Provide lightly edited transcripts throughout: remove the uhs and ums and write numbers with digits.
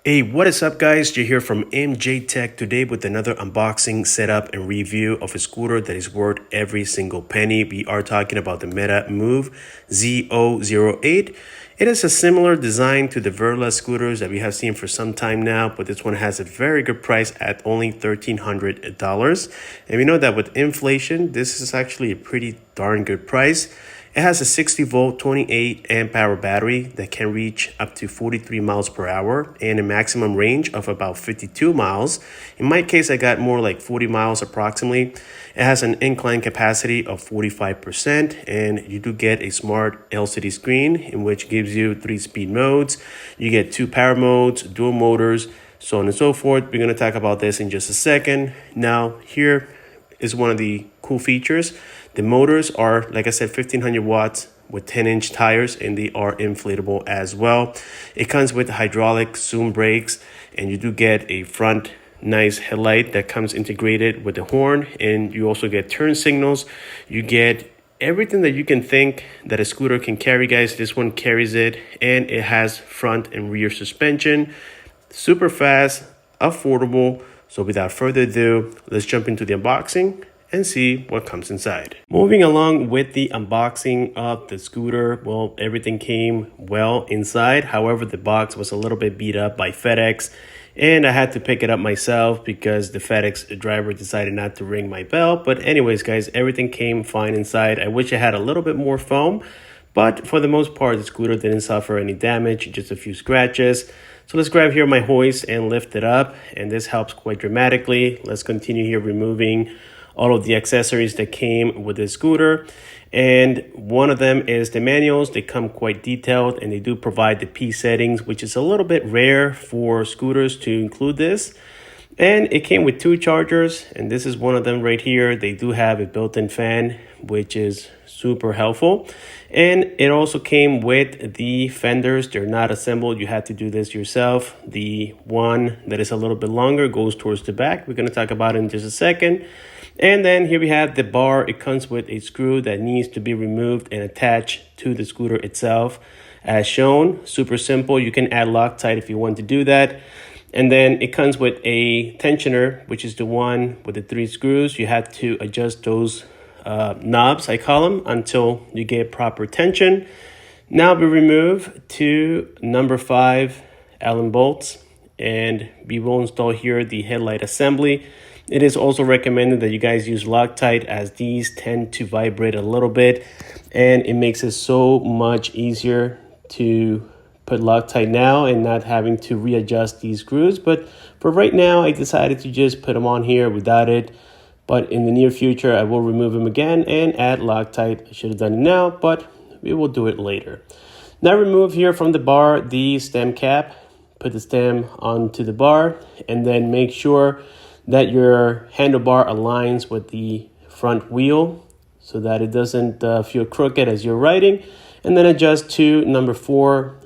Hey, what is up guys? You're here from MJ Tech today with another unboxing, setup, and review of a scooter that is worth every single penny. We are talking about the Metamoov ZO08. It is a similar design to the Verla scooters that we have seen for some time now, but this one has a very good price at only $1,300. And we know that with inflation, this is actually a pretty darn good price. It has a 60 volt 28 amp hour battery that can reach up to 43 miles per hour and a maximum range of about 52 miles. In my case, I got more like 40 miles approximately. It has an incline capacity of 45%, and you do get a smart LCD screen in which gives you 3-speed modes. You get 2 power modes, dual motors, so on and so forth. We're going to talk about this in just a second. Now, here is one of the cool features. The motors are, like I said, 1500 watts with 10-inch tires, and they are inflatable as well. It comes with hydraulic zoom brakes, and you do get a front nice headlight that comes integrated with the horn, and you also get turn signals. You get everything that you can think that a scooter can carry, guys. This one carries it, and it has front and rear suspension. Super fast, affordable. So without further ado, let's jump into the unboxing and see what comes inside. Moving along with the unboxing of the scooter, well, everything came well inside. However, the box was a little bit beat up by FedEx, and I had to pick it up myself because the FedEx driver decided not to ring my bell. But anyways, guys, everything came fine inside. I wish I had a little bit more foam, but for the most part, the scooter didn't suffer any damage, just a few scratches. So let's grab here my hoist and lift it up, and this helps quite dramatically. Let's continue here removing all of the accessories that came with the scooter, and one of them is the manuals. They come quite detailed, and they do provide the P settings, which is a little bit rare for scooters to include this. And it came with 2 chargers, and this is one of them right here. They do have a built-in fan, which is super helpful. And it also came with the fenders. They're not assembled. You have to do this yourself. The one that is a little bit longer goes towards the back. We're going to talk about it in just a second. And then here we have the bar. It comes with a screw that needs to be removed and attached to the scooter itself as shown. Super simple. You can add Loctite if you want to do that. And then it comes with a tensioner, which is the one with the 3 screws. You have to adjust those knobs, I call them, until you get proper tension. Now we remove 2 number 5 Allen bolts, and we will install here the headlight assembly. It is also recommended that you guys use Loctite, as these tend to vibrate a little bit, and it makes it so much easier to put Loctite now and not having to readjust these screws. But for right now, I decided to just put them on here without it. But in the near future, I will remove them again and add Loctite. I should have done it now, but we will do it later. Now remove here from the bar the stem cap. Put the stem onto the bar, and then make sure that your handlebar aligns with the front wheel so that it doesn't feel crooked as you're riding. And then adjust 2 number 4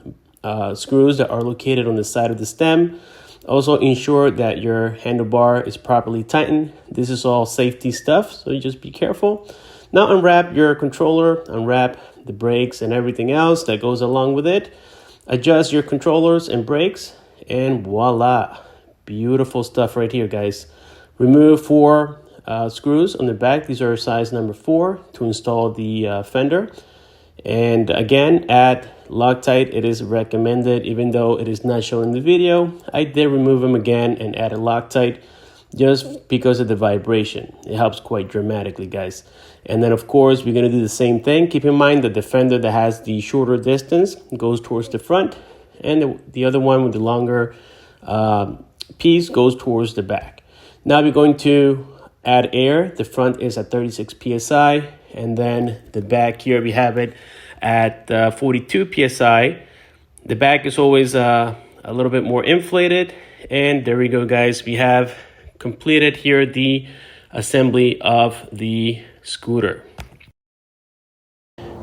screws that are located on the side of the stem. Also ensure that your handlebar is properly tightened. This is all safety stuff, so you just be careful. Now unwrap your controller, unwrap the brakes and everything else that goes along with it. Adjust your controllers and brakes, and voila. Beautiful stuff right here, guys. Remove 4 screws on the back. These are size number 4 to install the fender. And again, add Loctite. It is recommended, even though it is not shown in the video. I did remove them again and added Loctite just because of the vibration. It helps quite dramatically, guys. And then of course, we're going to do the same thing. Keep in mind that the fender that has the shorter distance goes towards the front, and the other one with the longer piece goes towards the back. Now we're going to add air. The front is at 36 psi, and then the back here we have it at 42 psi. The back is always a little bit more inflated, and there we go, guys. We have completed here the assembly of the scooter.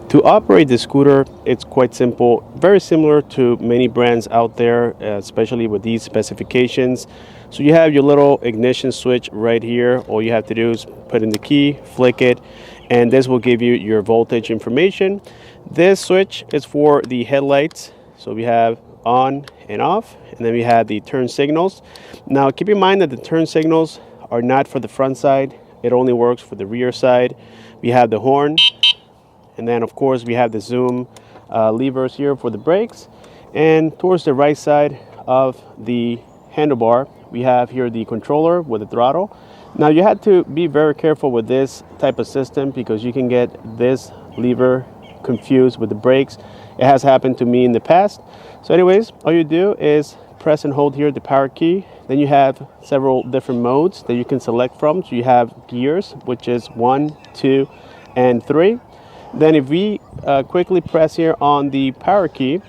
To operate the scooter, it's quite simple, very similar to many brands out there, especially with these specifications. So you have your little ignition switch right here. All you have to do is put in the key, flick it, and this will give you your voltage information. This switch is for the headlights. So we have on and off. And then we have the turn signals. Now keep in mind that the turn signals are not for the front side. It only works for the rear side. We have the horn, and then of course we have the zoom levers here for the brakes. And towards the right side of the handlebar, we have here the controller with the throttle. Now you have to be very careful with this type of system because you can get this lever confused with the brakes. It has happened to me in the past. So anyways, all you do is press and hold here the power key. Then you have several different modes that you can select from. So you have gears, which is 1, 2, and 3. Then if we quickly press here on the power key,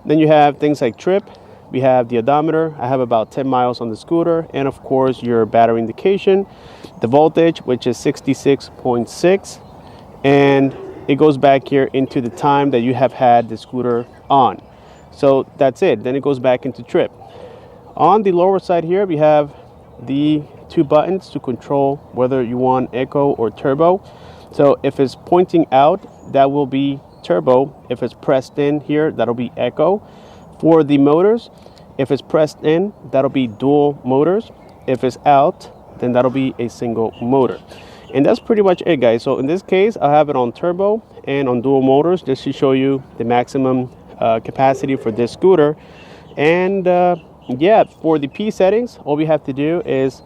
then you have things like trip. We have the odometer. I have about 10 miles on the scooter, and of course your battery indication, the voltage, which is 66.6, and it goes back here into the time that you have had the scooter on. So that's it. Then it goes back into trip. On the lower side here, we have the 2 buttons to control whether you want eco or turbo. So if it's pointing out, that will be turbo. If it's pressed in here, that'll be eco. For the motors, if it's pressed in, that'll be dual motors. If it's out, then that'll be a single motor. And that's pretty much it, guys. So in this case, I have it on turbo and on dual motors just to show you the maximum capacity for this scooter. And yeah, for the P settings, all we have to do is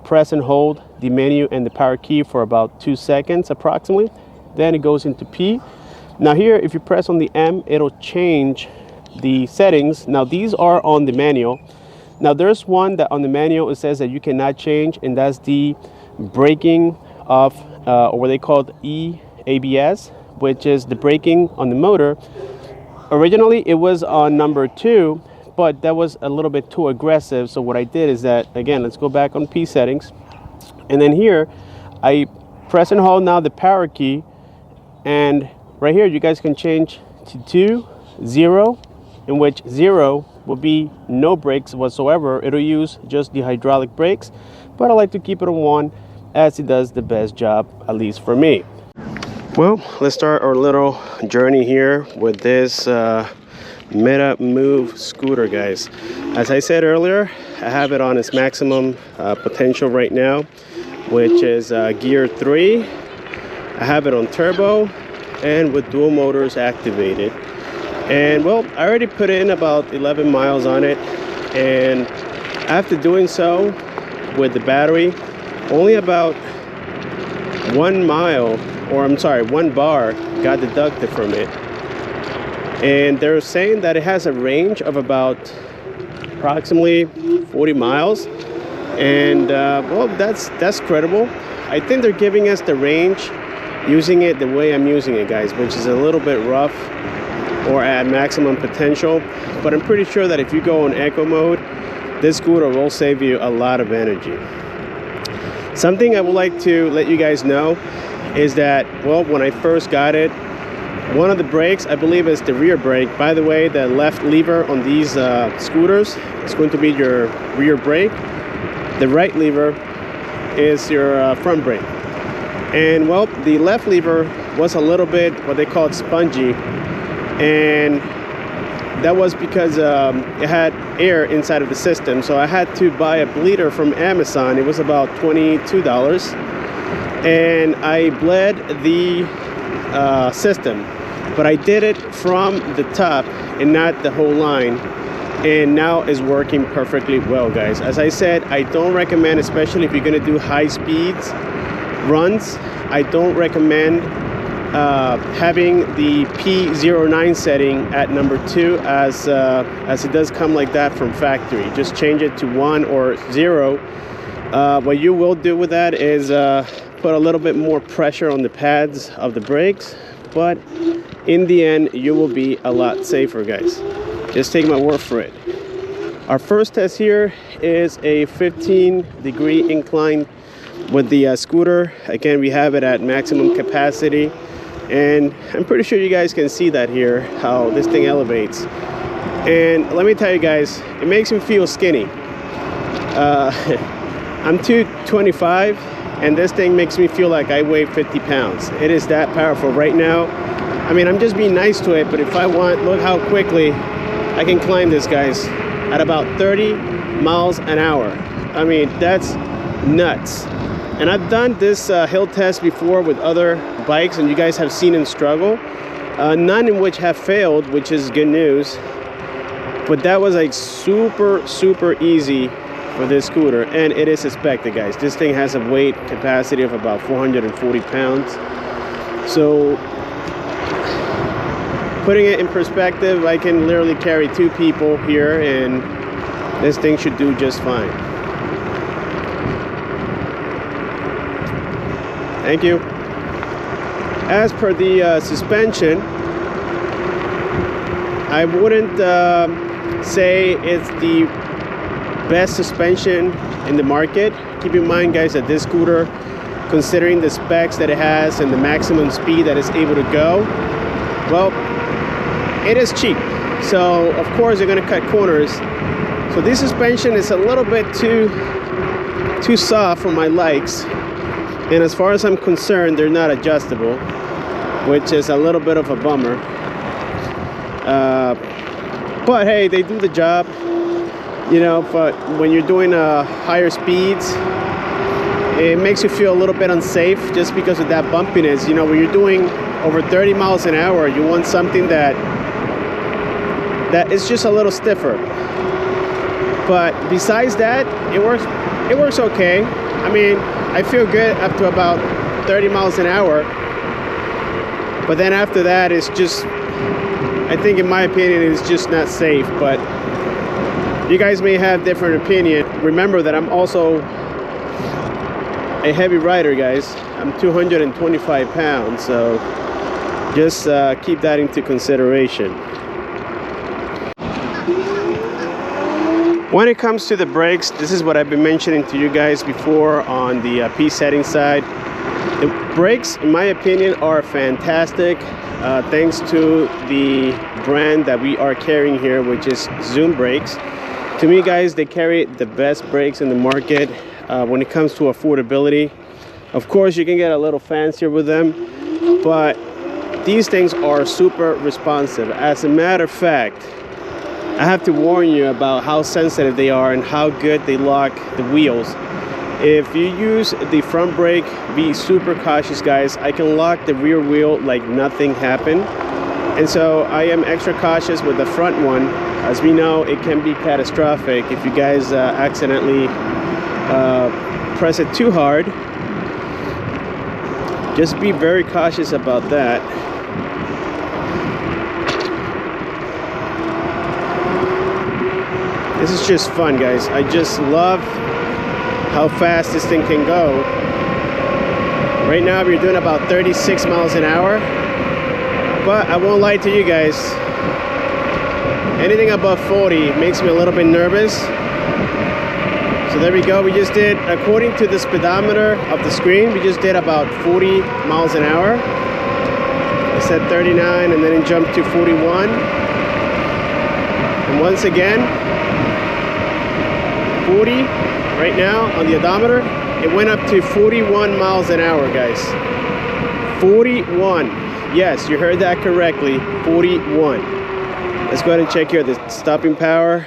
press and hold the menu and the power key for about 2 seconds approximately. Then it goes into P. Now here, if you press on the M, it'll change the settings. Now these are on the manual. Now there's one that on the manual it says that you cannot change, and that's the braking of or what they call EABS, which is the braking on the motor. Originally it was on number 2, but that was a little bit too aggressive. So what I did is that, again, let's go back on P settings, and then here I press and hold now the power key, and right here you guys can change to 2, 0, in which 0 will be no brakes whatsoever. It'll use just the hydraulic brakes, but I like to keep it on 1 as it does the best job, at least for me. Well, let's start our little journey here with this Metamoov scooter, guys. As I said earlier, I have it on its maximum potential right now, which is gear 3. I have it on turbo and with dual motors activated. And well, I already put in about 11 miles on it, and after doing so with the battery, only about 1 mile, or I'm sorry, 1 bar got deducted from it. And they're saying that it has a range of about approximately 40 miles. And well, that's credible. I think they're giving us the range using it the way I'm using it, guys, which is a little bit rough or at maximum potential. But I'm pretty sure that if you go in eco mode, this scooter will save you a lot of energy. Something I would like to let you guys know is that, well, when I first got it, one of the brakes, I believe, is the rear brake. By the way, the left lever on these scooters is going to be your rear brake. The right lever is your front brake. And well, the left lever was a little bit what they call spongy, and that was because it had air inside of the system. So I had to buy a bleeder from Amazon. It was about $22, and I bled the system, but I did it from the top and not the whole line, and now is working perfectly well, guys. As I said, I don't recommend, especially if you're going to do high speeds runs, I don't recommend having the P09 setting at number 2 as it does come like that from factory. Just change it to 1 or 0. What you will do with that is put a little bit more pressure on the pads of the brakes, but in the end you will be a lot safer, guys. Just take my word for it. Our first test here is a 15-degree incline with the scooter. Again, we have it at maximum capacity, and I'm pretty sure you guys can see that here, how this thing elevates. And let me tell you guys, it makes me feel skinny. I'm 225, and this thing makes me feel like I weigh 50 pounds. It is that powerful right now. I mean, I'm just being nice to it, but if I want, look how quickly I can climb this, guys. at about 30 miles an hour. I mean, that's nuts. And I've done this hill test before with other bikes, and you guys have seen them struggle. None in which have failed, which is good news. But that was like super easy for this scooter, and it is expected, guys. This thing has a weight capacity of about 440 pounds. So putting it in perspective, I can literally carry 2 people here, and this thing should do just fine. Thank you. As per the suspension, I wouldn't say it's the best suspension in the market. Keep in mind, guys, that this scooter, considering the specs that it has and the maximum speed that it's able to go, well, it is cheap. So of course they're going to cut corners. So this suspension is a little bit too soft for my likes, and as far as I'm concerned, they're not adjustable, which is a little bit of a bummer. But hey, they do the job, you know. But when you're doing higher speeds, it makes you feel a little bit unsafe just because of that bumpiness. You know, when you're doing over 30 miles an hour, you want something that is just a little stiffer. But besides that, it works okay. I mean, I feel good up to about 30 miles an hour. But then after that, it's just, I think in my opinion, it's just not safe. But you guys may have different opinion. Remember that I'm also a heavy rider, guys. I'm 225 pounds, so just keep that into consideration. When it comes to the brakes, this is what I've been mentioning to you guys before on the P setting side. The brakes, in my opinion, are fantastic, thanks to the brand that we are carrying here, which is Zoom brakes. To me, guys, they carry the best brakes in the market when it comes to affordability. Of course, you can get a little fancier with them, but these things are super responsive. As a matter of fact, I have to warn you about how sensitive they are and how good they lock the wheels. If you use the front brake, be super cautious, guys. I can lock the rear wheel like nothing happened. And so I am extra cautious with the front one. As we know, it can be catastrophic if you guys accidentally press it too hard. Just be very cautious about that. This is just fun, guys. I just love how fast this thing can go. Right now we're doing about 36 miles an hour, but I won't lie to you guys, anything above 40 makes me a little bit nervous. So there we go. We just did, according to the speedometer of the screen, we just did about 40 miles an hour. It said 39 and then it jumped to 41, and once again 40 right now on the odometer. It went up to 41 miles an hour, guys. 41. Yes, you heard that correctly. 41. Let's go ahead and check here the stopping power,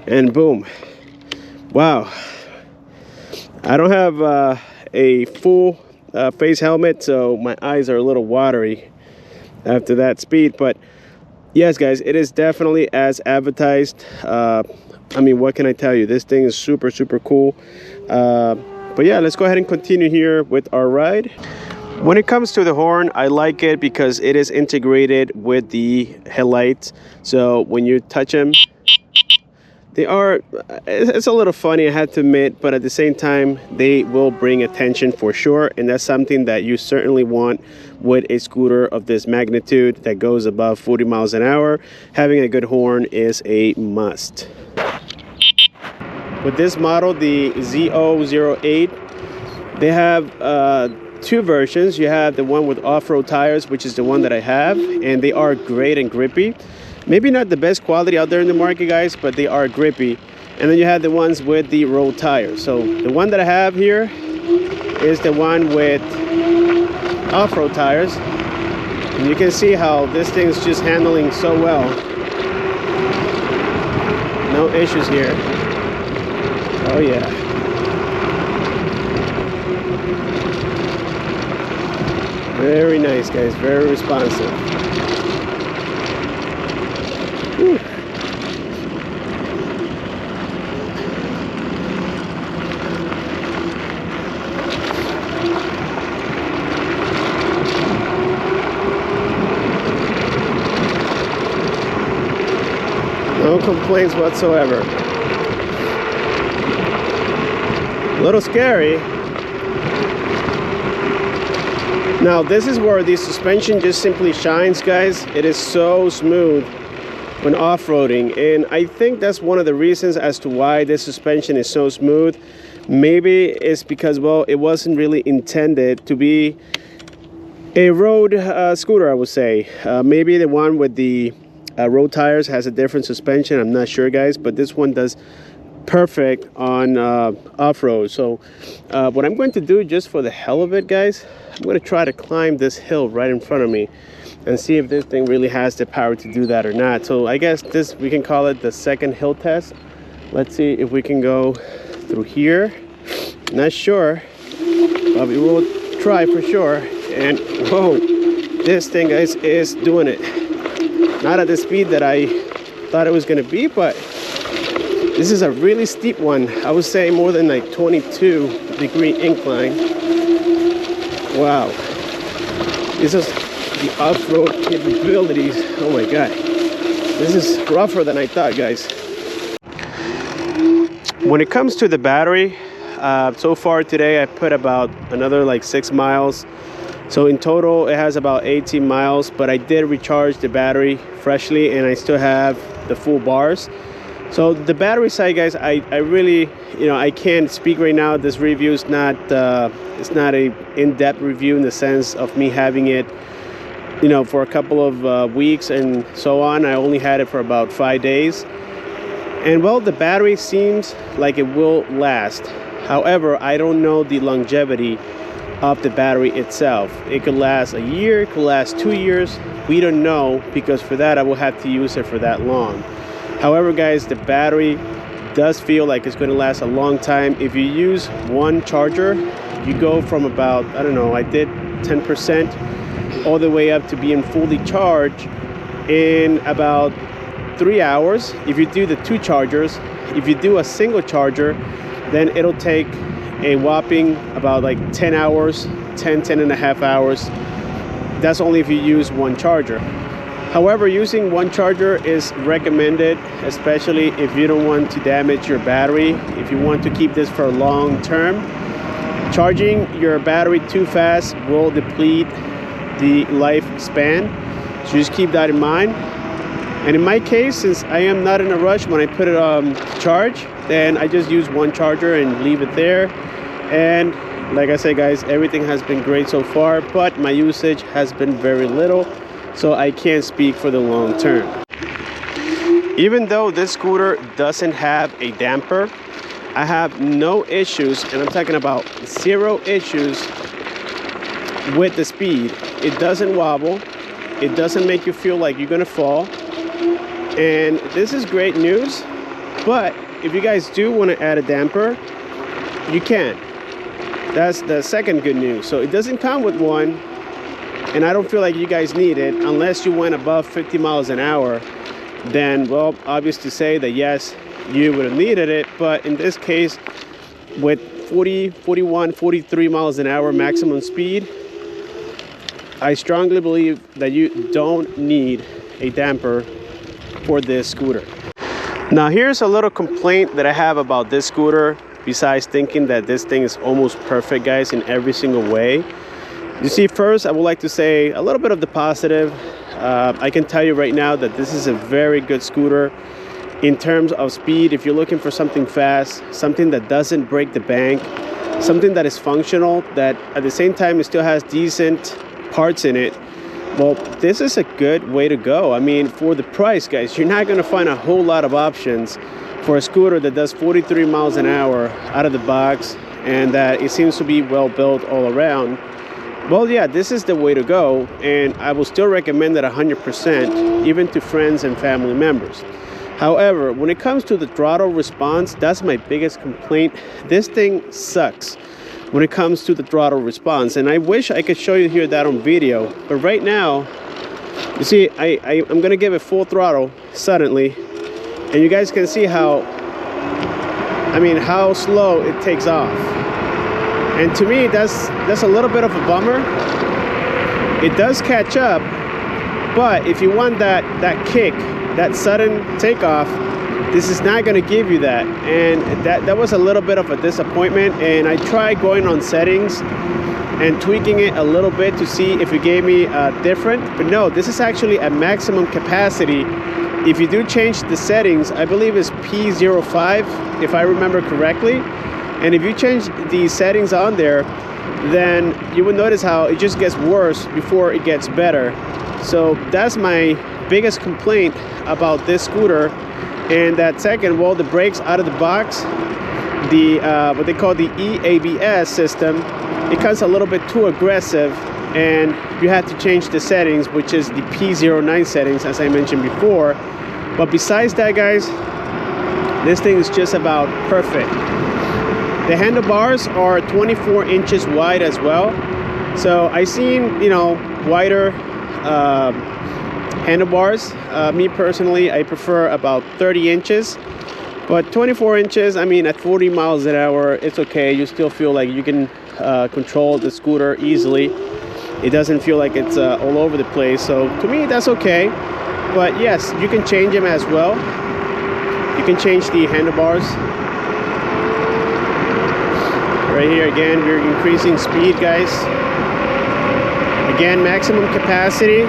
and boom. Wow. I don't have a full face helmet, so my eyes are a little watery after that speed. But yes, guys, it is definitely as advertised. I mean, what can I tell you? This thing is super cool. But yeah, let's go ahead and continue here with our ride. When it comes to the horn, I like it because it is integrated with the headlights. So when you touch them, it's a little funny, I have to admit, but at the same time, they will bring attention for sure. And that's something that you certainly want with a scooter of this magnitude that goes above 40 miles an hour. Having a good horn is a must. With this model, the ZO08, they have 2 versions. You have the one with off-road tires, which is the one that I have, and they are great and grippy. Maybe not the best quality out there in the market, guys, but they are grippy. And then you have the ones with the road tires. So the one that I have here is the one with off-road tires, and you can see how this thing is just handling so well. No issues here. Oh yeah. Very nice, guys. Very responsive. Whew. No complaints whatsoever. A little scary. Now this is where the suspension just simply shines, guys. It is so smooth when off-roading, and I think that's one of the reasons as to why this suspension is so smooth. Maybe it's because, well, it wasn't really intended to be a road scooter, I would say. Maybe the one with the road tires has a different suspension. I'm not sure, guys, but this one does perfect on off-road. So what I'm going to do, just for the hell of it, guys, I'm going to try to climb this hill right in front of me and see if this thing really has the power to do that or not. So I guess this, we can call it the second hill test. Let's see if we can go through here. Not sure, but we will try for sure. And whoa, this thing, guys, is doing it. Not at the speed that I thought it was going to be, but this is a really steep one. I would say more than like 22-degree incline. Wow. This is the off-road capabilities. Oh my god. This is rougher than I thought, guys. When it comes to the battery, so far today I put about another like 6 miles. So in total it has about 18 miles, but I did recharge the battery freshly and I still have the full bars. So the battery side, guys, I really, I can't speak right now. This review is not it's not a in-depth review in the sense of me having it, for a couple of weeks and so on. I only had it for about 5 days. And well, the battery seems like it will last. However, I don't know the longevity of the battery itself. It could last a year, it could last 2 years. We don't know, because for that I will have to use it for that long. However, guys, the battery does feel like it's going to last a long time. If you use one charger, you go from about, I don't know, I did 10% all the way up to being fully charged in about 3 hours. If you do the two chargers, if you do a single charger, then it'll take a whopping about like 10 hours, 10 and a half hours. That's only if you use one charger. However, using one charger is recommended, especially if you don't want to damage your battery. If you want to keep this for long term, charging your battery too fast will deplete the lifespan. So just keep that in mind. And in my case, since I am not in a rush when I put it on charge, then I just use one charger and leave it there. And like I said, guys, everything has been great so far, but my usage has been very little, so I can't speak for the long term. Even though this scooter doesn't have a damper, I have no issues, and I'm talking about 0 issues with the speed. It doesn't wobble. It doesn't make you feel like you're gonna fall. And this is great news, but if you guys do want to add a damper, you can. That's the second good news. So it doesn't come with one, and I don't feel like you guys need it unless you went above 50 miles an hour. Then, well, obvious to say that yes, you would have needed it, but in this case, with 40, 41, 43 miles an hour maximum speed, I strongly believe that you don't need a damper for this scooter. Now here's a little complaint that I have about this scooter, besides thinking that this thing is almost perfect, guys, in every single way. You see, first I would like to say a little bit of the positive. I can tell you right now that this is a very good scooter in terms of speed. If you're looking for something fast, something that doesn't break the bank, something that is functional, that at the same time it still has decent parts in it, well, this is a good way to go. I mean, for the price, guys, you're not going to find a whole lot of options for a scooter that does 43 miles an hour out of the box, and that it seems to be well built all around. Well, yeah, this is the way to go, and I will still recommend it 100%, even to friends and family members. However, when it comes to the throttle response, that's my biggest complaint. This thing sucks when it comes to the throttle response, and I wish I could show you here that on video, but right now, you see, I'm gonna give it full throttle suddenly, and you guys can see how slow it takes off. And to me, that's a little bit of a bummer. It does catch up, but if you want that kick, that sudden takeoff, this is not going to give you that. And that was a little bit of a disappointment. And I tried going on settings and tweaking it a little bit to see if it gave me different, but no, this is actually at maximum capacity. If you do change the settings, I believe it's P05 if I remember correctly, and if you change the settings on there, then you will notice how it just gets worse before it gets better. So that's my biggest complaint about this scooter. And that second, well, the brakes out of the box, the what they call the EABS system, it comes a little bit too aggressive, and you have to change the settings, which is the P09 settings, as I mentioned before. But besides that, guys, this thing is just about perfect. The handlebars are 24 inches wide as well. So I seen, wider handlebars. Me personally, I prefer about 30 inches. But 24 inches, at 40 miles an hour, it's okay. You still feel like you can control the scooter easily. It doesn't feel like it's all over the place. So to me, that's okay. But yes, you can change them as well. You can change the handlebars. Right here again, we're increasing speed, guys. Again, maximum capacity.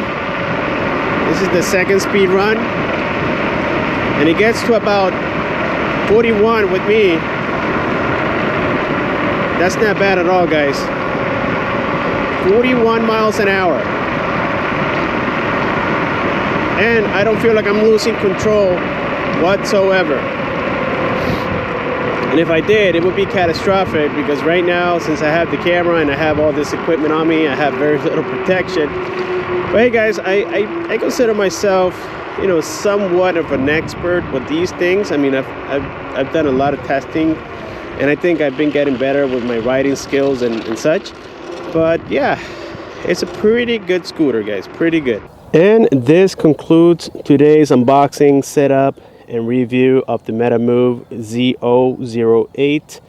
This is the second speed run. And it gets to about 41 with me. That's not bad at all, guys. 41 miles an hour. And I don't feel like I'm losing control whatsoever. And if I did, it would be catastrophic, because right now, since I have the camera and I have all this equipment on me, I have very little protection. But hey guys, I consider myself, somewhat of an expert with these things. I've done a lot of testing, and I think I've been getting better with my riding skills and such. But yeah, it's a pretty good scooter, guys, pretty good. And this concludes today's unboxing, setup, and review of the Metamoov ZO08.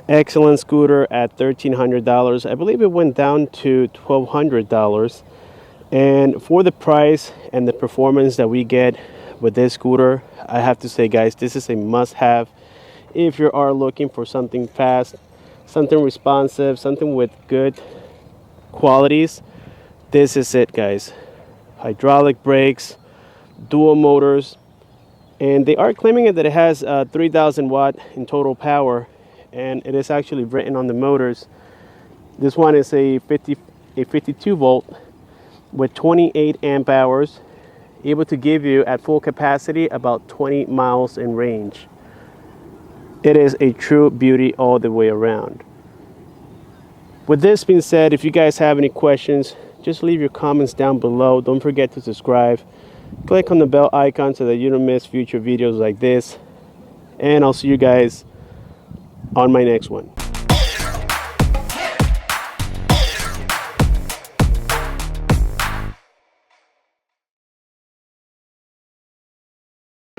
Excellent scooter at $1,300. I believe it went down to $1,200. And for the price and the performance that we get with this scooter, I have to say, guys, this is a must-have if you are looking for something fast, something responsive, something with good qualities. This is it, guys. Hydraulic brakes, dual motors, and they are claiming that it has 3,000 watt in total power, and it is actually written on the motors. This one is a 52 volt with 28 amp hours, able to give you at full capacity about 20 miles in range. It is a true beauty all the way around. With this being said, if you guys have any questions, just leave your comments down below. Don't forget to subscribe. Click on the bell icon so that you don't miss future videos like this. And I'll see you guys on my next one.